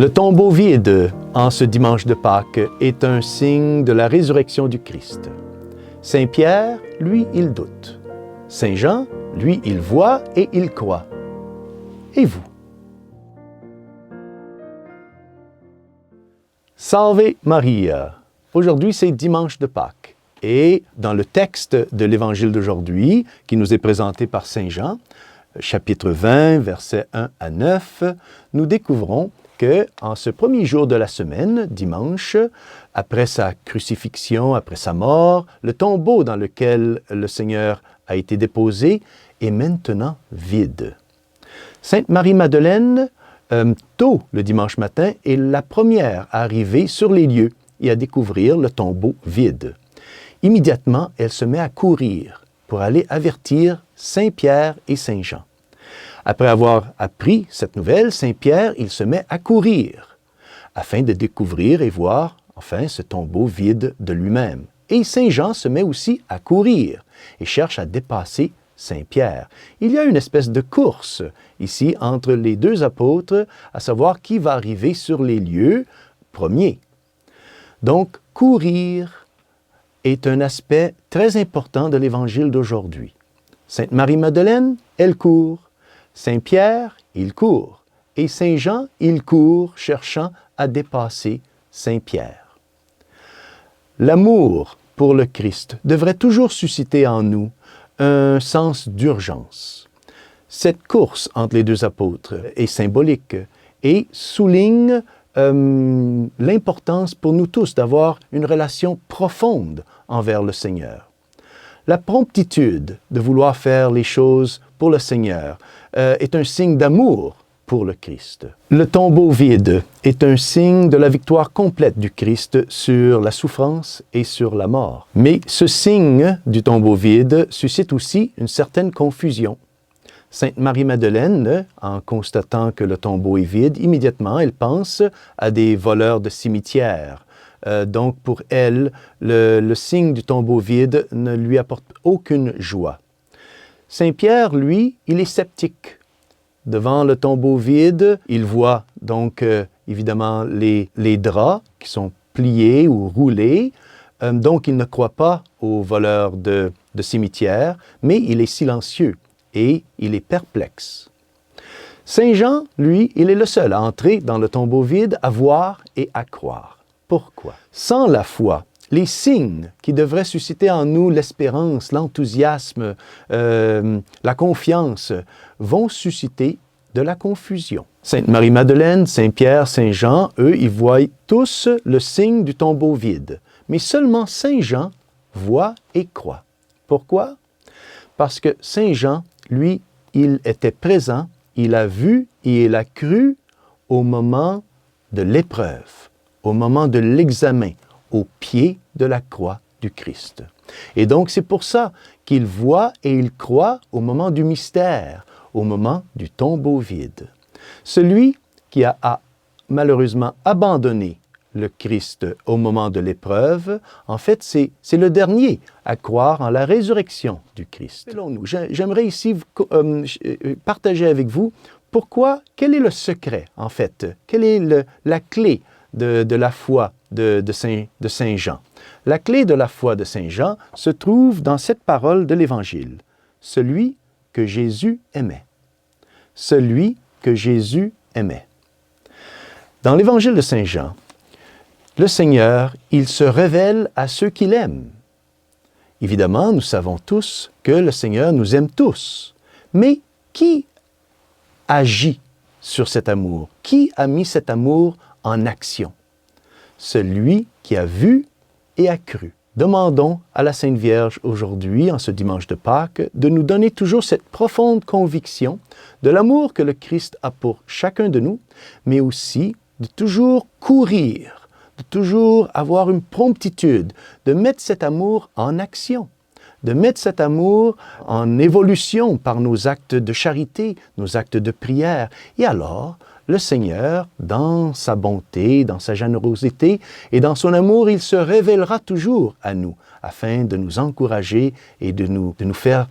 Le tombeau vide, en ce dimanche de Pâques, est un signe de la résurrection du Christ. Saint Pierre, lui, il doute. Saint Jean, lui, il voit et il croit. Et vous? Salve Maria! Aujourd'hui, c'est dimanche de Pâques. Et dans le texte de l'Évangile d'aujourd'hui, qui nous est présenté par Saint Jean, chapitre 20, versets 1 à 9, nous découvrons que en ce premier jour de la semaine, dimanche, après sa crucifixion, après sa mort, le tombeau dans lequel le Seigneur a été déposé est maintenant vide. Sainte Marie-Madeleine, tôt le dimanche matin, est la première à arriver sur les lieux et à découvrir le tombeau vide. Immédiatement, elle se met à courir pour aller avertir Saint Pierre et Saint Jean. Après avoir appris cette nouvelle, Saint Pierre, il se met à courir afin de découvrir et voir, enfin, ce tombeau vide de lui-même. Et Saint Jean se met aussi à courir et cherche à dépasser Saint Pierre. Il y a une espèce de course ici entre les deux apôtres, à savoir qui va arriver sur les lieux premier. Donc, courir est un aspect très important de l'Évangile d'aujourd'hui. Sainte Marie-Madeleine, elle court. Saint Pierre, il court. Et Saint Jean, il court, cherchant à dépasser Saint Pierre. L'amour pour le Christ devrait toujours susciter en nous un sens d'urgence. Cette course entre les deux apôtres est symbolique et souligne l'importance pour nous tous d'avoir une relation profonde envers le Seigneur. La promptitude de vouloir faire les choses pour le Seigneur est un signe d'amour pour le Christ. Le tombeau vide est un signe de la victoire complète du Christ sur la souffrance et sur la mort. Mais ce signe du tombeau vide suscite aussi une certaine confusion. Sainte Marie-Madeleine, en constatant que le tombeau est vide, immédiatement, elle pense à des voleurs de cimetières. Donc, pour elle, le signe du tombeau vide ne lui apporte aucune joie. Saint Pierre, lui, il est sceptique. Devant le tombeau vide, il voit donc évidemment les draps qui sont pliés ou roulés. Donc, il ne croit pas aux voleurs de cimetières, mais il est silencieux et il est perplexe. Saint Jean, lui, il est le seul à entrer dans le tombeau vide, à voir et à croire. Pourquoi? Sans la foi, les signes qui devraient susciter en nous l'espérance, l'enthousiasme, la confiance, vont susciter de la confusion. Sainte Marie-Madeleine, Saint Pierre, Saint Jean, eux, ils voient tous le signe du tombeau vide. Mais seulement Saint Jean voit et croit. Pourquoi? Parce que Saint Jean, lui, il était présent, il a vu et il a cru au moment de l'épreuve, au moment de l'examen, au pied de la croix du Christ. Et donc, c'est pour ça qu'il voit et il croit au moment du mystère, au moment du tombeau vide. Celui qui a malheureusement abandonné le Christ au moment de l'épreuve, en fait, c'est le dernier à croire en la résurrection du Christ. J'aimerais ici partager avec vous quel est le secret, en fait, quelle est la clé de la foi de Saint Jean. La clé de la foi de Saint Jean se trouve dans cette parole de l'Évangile. Celui que Jésus aimait. Celui que Jésus aimait. Dans l'Évangile de Saint Jean, le Seigneur, il se révèle à ceux qu'il aime. Évidemment, nous savons tous que le Seigneur nous aime tous. Mais qui agit sur cet amour? Qui a mis cet amour en action? Celui qui a vu et a cru. Demandons à la Sainte Vierge aujourd'hui, en ce dimanche de Pâques, de nous donner toujours cette profonde conviction de l'amour que le Christ a pour chacun de nous, mais aussi de toujours courir, de toujours avoir une promptitude, de mettre cet amour en action, de mettre cet amour en évolution par nos actes de charité, nos actes de prière. Et alors, le Seigneur, dans sa bonté, dans sa générosité et dans son amour, il se révélera toujours à nous afin de nous encourager et de nous faire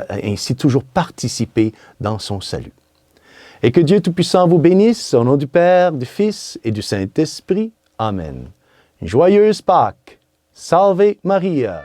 ainsi toujours participer dans son salut. Et que Dieu Tout-Puissant vous bénisse, au nom du Père, du Fils et du Saint-Esprit. Amen. Joyeuse Pâques! Salve Maria!